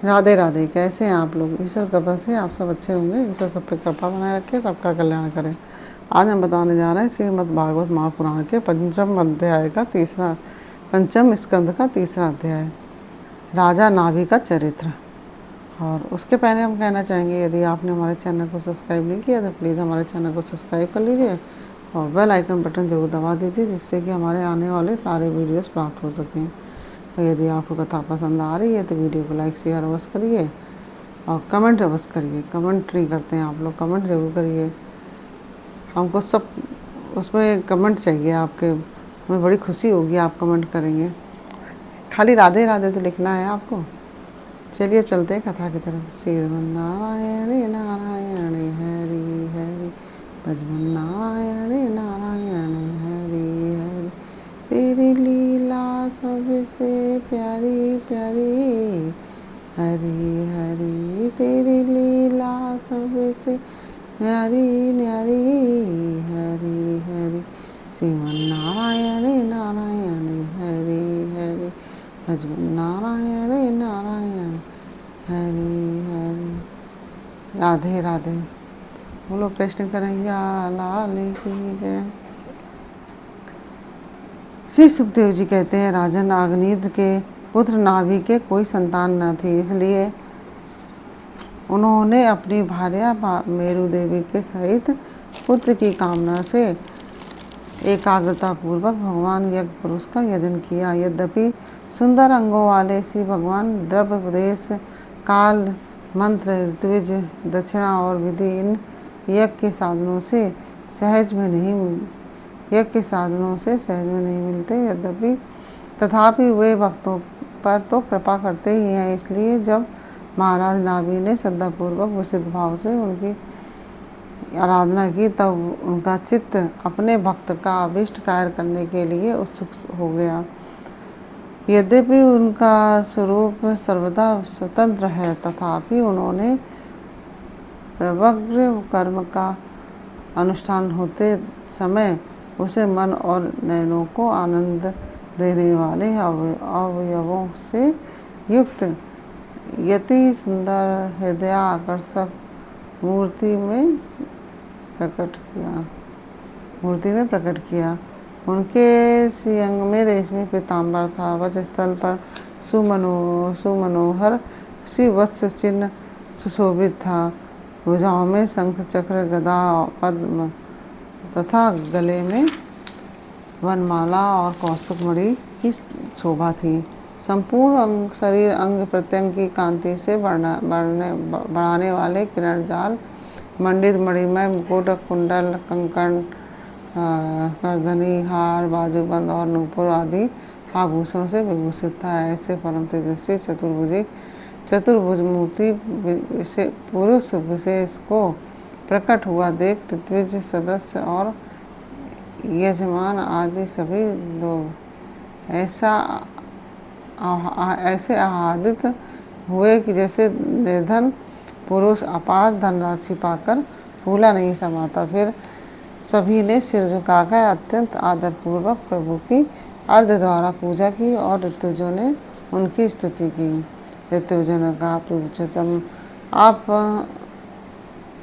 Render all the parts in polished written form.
राधे राधे। कैसे हैं आप लोग? ईश्वर कृपा से आप सब अच्छे होंगे। ईश्वर सब पे कृपा बनाए रखे, सबका कल्याण करें। आज हम बताने जा रहे हैं श्रीमद् भागवत महापुराण के पंचम स्कंद का तीसरा अध्याय, राजा नाभि का चरित्र। और उसके पहले हम कहना चाहेंगे, यदि आपने हमारे चैनल को सब्सक्राइब नहीं किया तो प्लीज़ हमारे चैनल को सब्सक्राइब कर लीजिए और बेल आइकन बटन ज़रूर दबा दीजिए, जिससे कि हमारे आने वाले सारे वीडियोस प्राप्त हो सकें। तो यदि आपको कथा पसंद आ रही है तो वीडियो को लाइक शेयर अवश्य करिए और कमेंट अवश्य करिए। कमेंट नहीं करते हैं आप लोग, कमेंट ज़रूर करिए। हमको सब उसमें कमेंट चाहिए आपके, हमें बड़ी खुशी होगी आप कमेंट करेंगे। खाली राधे राधे तो लिखना है आपको। चलिए चलते हैं कथा की तरफ। श्रीमन्नारायण नारायण हरि हरि, भजमन्नारायण नारायण हरि हरि। तेरी लीला सबसे प्यारी प्यारी, हरि हरि। तेरी लीला सबसे न्यारी न्यारी, हरि हरि। श्रीमन्नारायण नारायण हरि हरि, भजमन्नारायण नारायण हरि हरि। राधे राधे। बोलो कृष्ण कन्हैया लाल की जय। श्री सुखदेव जी कहते हैं, राजन अग्निद्र के पुत्र नाभि के कोई संतान न थी, इसलिए उन्होंने अपनी भार्या मेरु देवी के सहित पुत्र की कामना से एकाग्रता पूर्वक भगवान यज्ञ पुरुष का यजन किया। यद्यपि सुंदर अंगों वाले श्री भगवान द्रव्य उपदेश, काल, मंत्र, द्विज, दक्षिणा और विधि इन यज्ञ के साधनों से सहज में नहीं मिलते। यद्यपि तथापि वे भक्तों पर तो कृपा करते ही हैं। इसलिए जब महाराज नाभि ने श्रद्धापूर्वक विशुद्ध भाव से उनकी आराधना की, तब उनका चित्त अपने भक्त का अभिष्ट कार्य करने के लिए उत्सुक हो गया। यद्यपि उनका स्वरूप सर्वदा स्वतंत्र है, तथापि उन्होंने प्रवग्र कर्म का अनुष्ठान होते समय उसे मन और नयनों को आनंद देने वाले अवयवों से युक्त यति सुंदर हृदय आकर्षक मूर्ति में प्रकट किया। उनके श्रीअंग में रेशमी पीताम्बर था, वक्षस्थल पर सुमनोहर श्रीवत्स चिन्ह सुशोभित था। भुजाओं में शंख चक्र गदा पद्म तथा गले में वनमाला और कौस्तुभ मणि की शोभा थी। संपूर्ण शरीर अंग प्रत्यंग की कांति से बढ़ाने वाले किरण जाल मंडित मणिमय मुकुट, कुंडल, कंकण, करधनी, हार, बाजूबंद और नूपुर आदि आभूषणों से विभूषित था। ऐसे परम तेजस्वी चतुर्भुज मूर्ति पुरुष विशेष को प्रकट हुआ देख द्विज सदस्य और यजमान आदि सभी लोग ऐसे आह्लादित हुए कि जैसे निर्धन पुरुष अपार धनराशि पाकर फूला नहीं समाता। फिर सभी ने सिर झुकाकर अत्यंत आदरपूर्वक प्रभु की अर्ध द्वारा पूजा की और ऋतुजों ने उनकी स्तुति की। ऋतुजों ने कहा, प्रभुचतम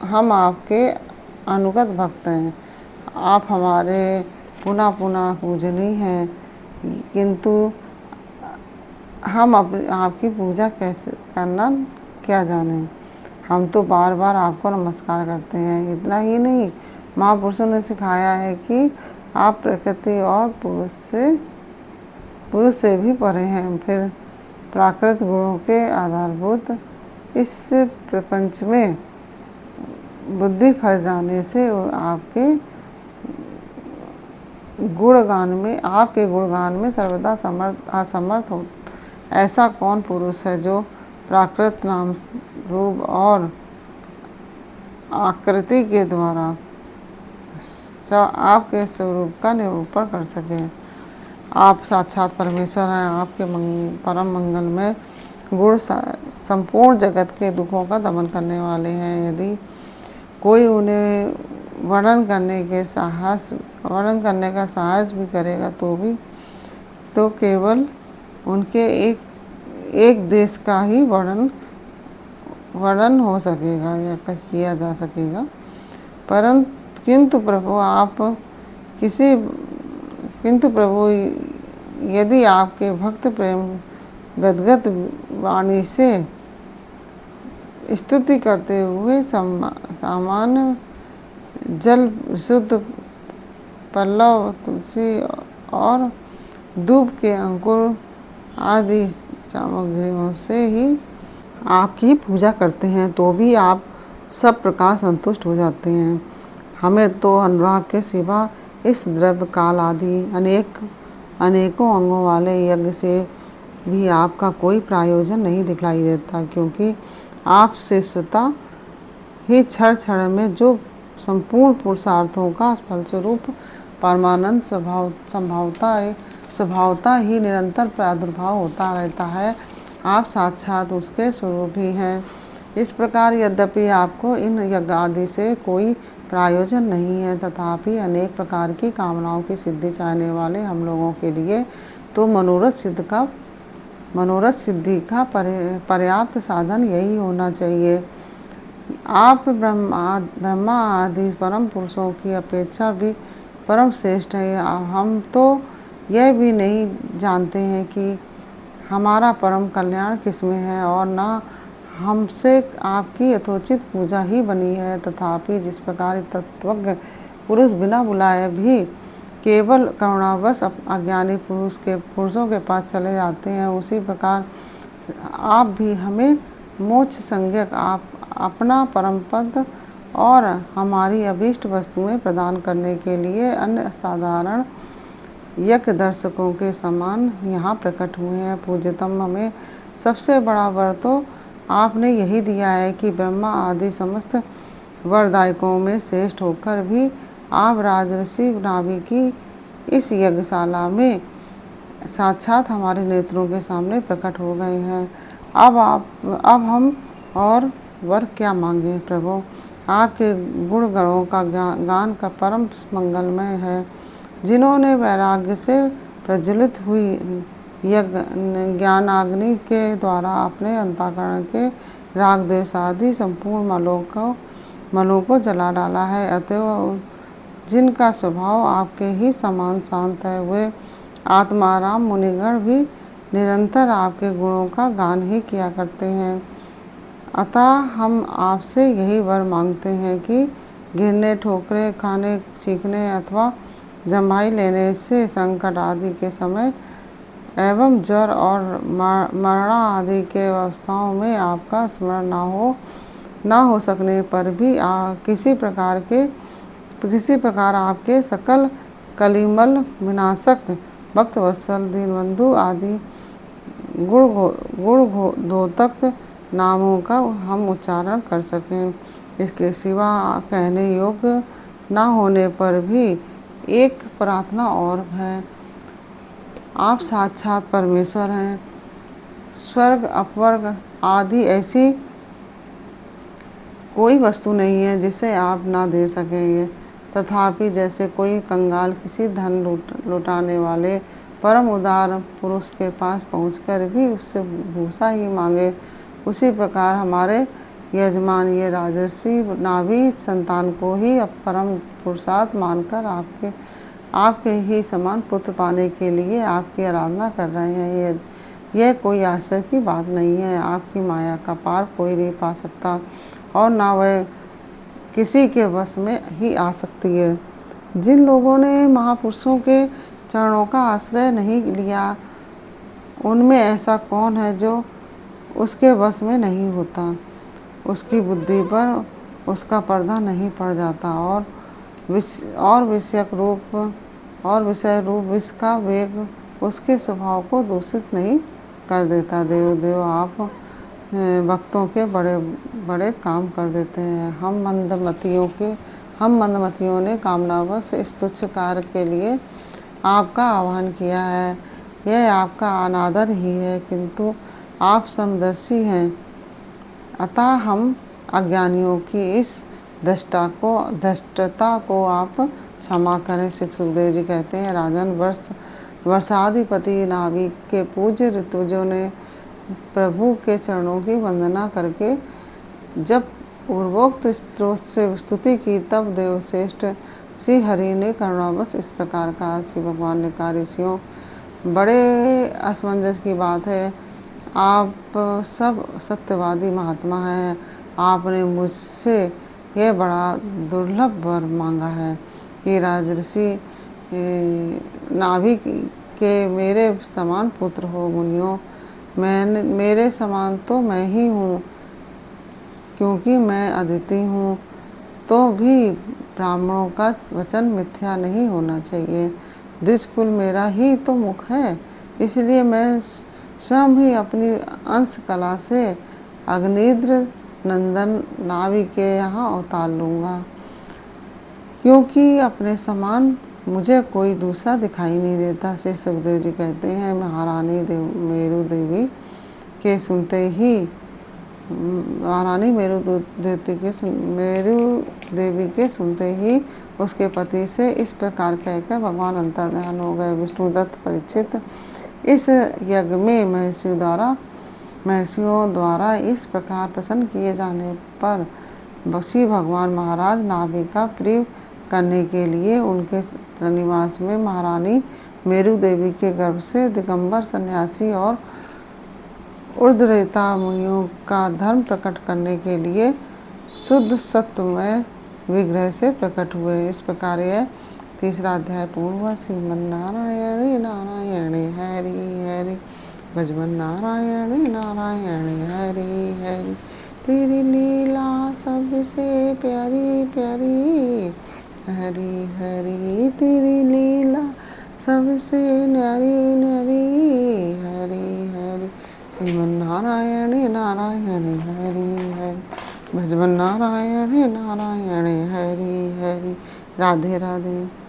हम आपके अनुगत भक्त हैं, आप हमारे पुनः पुनः पूजनीय हैं, किंतु हम आपकी पूजा कैसे करना क्या जाने। हम तो बार बार आपको नमस्कार करते हैं। इतना ही नहीं, महापुरुषों ने सिखाया है कि आप प्रकृति और पुरुष से भी परे हैं। फिर प्राकृत गुणों के आधारभूत इस प्रपंच में बुद्धि फंस जाने से आपके गुणगान में सर्वदा असमर्थ हो। ऐसा कौन पुरुष है जो प्राकृत नाम, रूप और आकृति के द्वारा आपके स्वरूप का निरूपण कर सके। आप साक्षात परमेश्वर हैं। आपके परम मंगल में गुण संपूर्ण जगत के दुखों का दमन करने वाले हैं। यदि कोई उन्हें वर्णन करने का साहस भी करेगा तो केवल उनके एक देश का ही वर्णन हो सकेगा या किया जा सकेगा। परंतु किंतु प्रभु यदि आपके भक्त प्रेम गदगद वाणी से स्तुति करते हुए सामान्य जल, शुद्ध पल्लव, तुलसी और दूब के अंकुर आदि सामग्रियों से ही आपकी पूजा करते हैं तो भी आप सब प्रकार संतुष्ट हो जाते हैं। हमें तो अनुराग के सिवा इस द्रव्य काल आदि अनेकों अंगों वाले यज्ञ से भी आपका कोई प्रयोजन नहीं दिखलाई देता, क्योंकि आपसे स्वतः ही क्षण क्षण में जो संपूर्ण पुरुषार्थों का फलस्वरूप परमानंद स्वभावता ही निरंतर प्रादुर्भाव होता रहता है, आप साक्षात उसके स्वरूप ही हैं। इस प्रकार यद्यपि आपको इन यज्ञ आदि से कोई प्रयोजन नहीं है, तथापि अनेक प्रकार की कामनाओं की सिद्धि चाहने वाले हम लोगों के लिए तो मनोरथ सिद्धि का पर्याप्त साधन यही होना चाहिए। आप ब्रह्मा आदि परम पुरुषों की अपेक्षा भी परम श्रेष्ठ है। हम तो यह भी नहीं जानते हैं कि हमारा परम कल्याण किसमें है, और न हमसे आपकी यथोचित पूजा ही बनी है। तथापि जिस प्रकार तत्वज्ञ पुरुष बिना बुलाए भी केवल करुणावश अज्ञानी पुरुषों के पास चले जाते हैं, उसी प्रकार आप भी हमें मोक्ष संज्ञक अपना परम पद और हमारी अभीष्ट वस्तुएं प्रदान करने के लिए अन्य साधारण यज्ञ दर्शकों के समान यहाँ प्रकट हुए हैं। पूज्यतम, हमें सबसे बड़ा वर तो आपने यही दिया है कि ब्रह्मा आदि समस्त वरदायकों में श्रेष्ठ होकर भी आप राजर्षि नाभि की इस यज्ञशाला में साक्षात हमारे नेत्रों के सामने प्रकट हो गए हैं। अब हम और वर क्या मांगे प्रभु? आपके गुण गणों का गान का परम मंगलमय है। जिन्होंने वैराग्य से प्रज्वलित हुई ज्ञानाग्नि के द्वारा अपने अंतःकरण के राग द्वेष आदि संपूर्ण मलों को जला डाला है, अतएव जिनका स्वभाव आपके ही समान शांत है, वे आत्माराम मुनिगण भी निरंतर आपके गुणों का गान ही किया करते हैं। अतः हम आपसे यही वर मांगते हैं कि गिरने, ठोकरे खाने, चीखने अथवा जम्भाई लेने से संकट आदि के समय एवं ज्वर और मरणा आदि के अवस्थाओं में आपका स्मरण न हो सकने पर भी किसी प्रकार आपके सकल कलिमल विनाशक भक्तवत्सल दीनबंधु आदि गुणधोतक नामों का हम उच्चारण कर सकें। इसके सिवा कहने योग्य न होने पर भी एक प्रार्थना और है। आप साक्षात परमेश्वर हैं। स्वर्ग अपवर्ग आदि ऐसी कोई वस्तु नहीं है जिसे आप ना दे सकेंगे। तथापि जैसे कोई कंगाल किसी धन लुटाने वाले परम उदार पुरुष के पास पहुंचकर भी उससे भूसा ही मांगे, उसी प्रकार हमारे यजमान ये राजर्षि नाभि संतान को ही परम पुरुषार्थ मानकर आपके ही समान पुत्र पाने के लिए आपकी आराधना कर रहे हैं। यह कोई आश्चर्य की बात नहीं है। आपकी माया का पार कोई नहीं पा सकता और ना वह किसी के वश में ही आ सकती है। जिन लोगों ने महापुरुषों के चरणों का आश्रय नहीं लिया, उनमें ऐसा कौन है जो उसके वश में नहीं होता? उसकी बुद्धि पर उसका पर्दा नहीं पड़ जाता और विषय रूप विष का वेग उसके स्वभाव को दूषित नहीं कर देता। देव आप भक्तों के बड़े बड़े काम कर देते हैं। हम मंदमतियों ने कामनावश इस तुच्छ कार्य के लिए आपका आह्वान किया है। यह आपका अनादर ही है, किंतु आप समदर्शी हैं। अतः हम अज्ञानियों की इस धृष्टता को आप क्षमा करें। सुखदेव जी कहते हैं, राजन, वर्षाधिपति नाभि के पूज्य ऋतुजों ने प्रभु के चरणों की वंदना करके जब पूर्वोक्त स्त्रोत से स्तुति की, तब देवश्रेष्ठ श्री हरि ने करुणावश इस प्रकार कहा। श्री भगवान ने कहा, ऋषियों, बड़े असमंजस की बात है। आप सब सत्यवादी महात्मा हैं। आपने मुझसे यह बड़ा दुर्लभ वर मांगा है कि राजर्षि नाभि के मेरे समान पुत्र हो। मुनियों, मेरे समान तो मैं ही हूँ, क्योंकि मैं अदिति हूँ। तो भी ब्राह्मणों का वचन मिथ्या नहीं होना चाहिए। द्विजकुल मेरा ही तो मुख है, इसलिए मैं स्वयं ही अपनी अंश कला से अग्निद्र नंदन नाभि के यहाँ उतार लूँगा, क्योंकि अपने समान मुझे कोई दूसरा दिखाई नहीं देता। श्री सुखदेव जी कहते हैं, महारानी मेरु देवी के सुनते ही महारानी मेरु देवी के सुनते ही उसके पति से इस प्रकार कहकर भगवान अंतर्ध्यान हो गए। विष्णुदत्त परीक्षित, इस यज्ञ में महर्षियों द्वारा इस प्रकार प्रसन्न किए जाने पर श्री भगवान महाराज नाभि का प्रिय करने के लिए उनके निवास में महारानी मेरु देवी के गर्भ से दिगंबर सन्यासी और ऊर्ध्वरेता मुनियों का धर्म प्रकट करने के लिए शुद्ध सत्वमय विग्रह से प्रकट हुए। इस प्रकार यह तीसरा अध्याय पूर्ण हुआ। श्रीमन्नारायण नारायण हरि हरि, भजमन नारायण नारायण हरि हरि। तेरी लीला सबसे प्यारी प्यारी, हरि हरि। तेरी लीला सबसे न्यारी न्यारी, हरि हरि। श्रीमन्नारायण नारायण हरि हरि, भजमन नारायण नारायण हरि हरि। राधे राधे।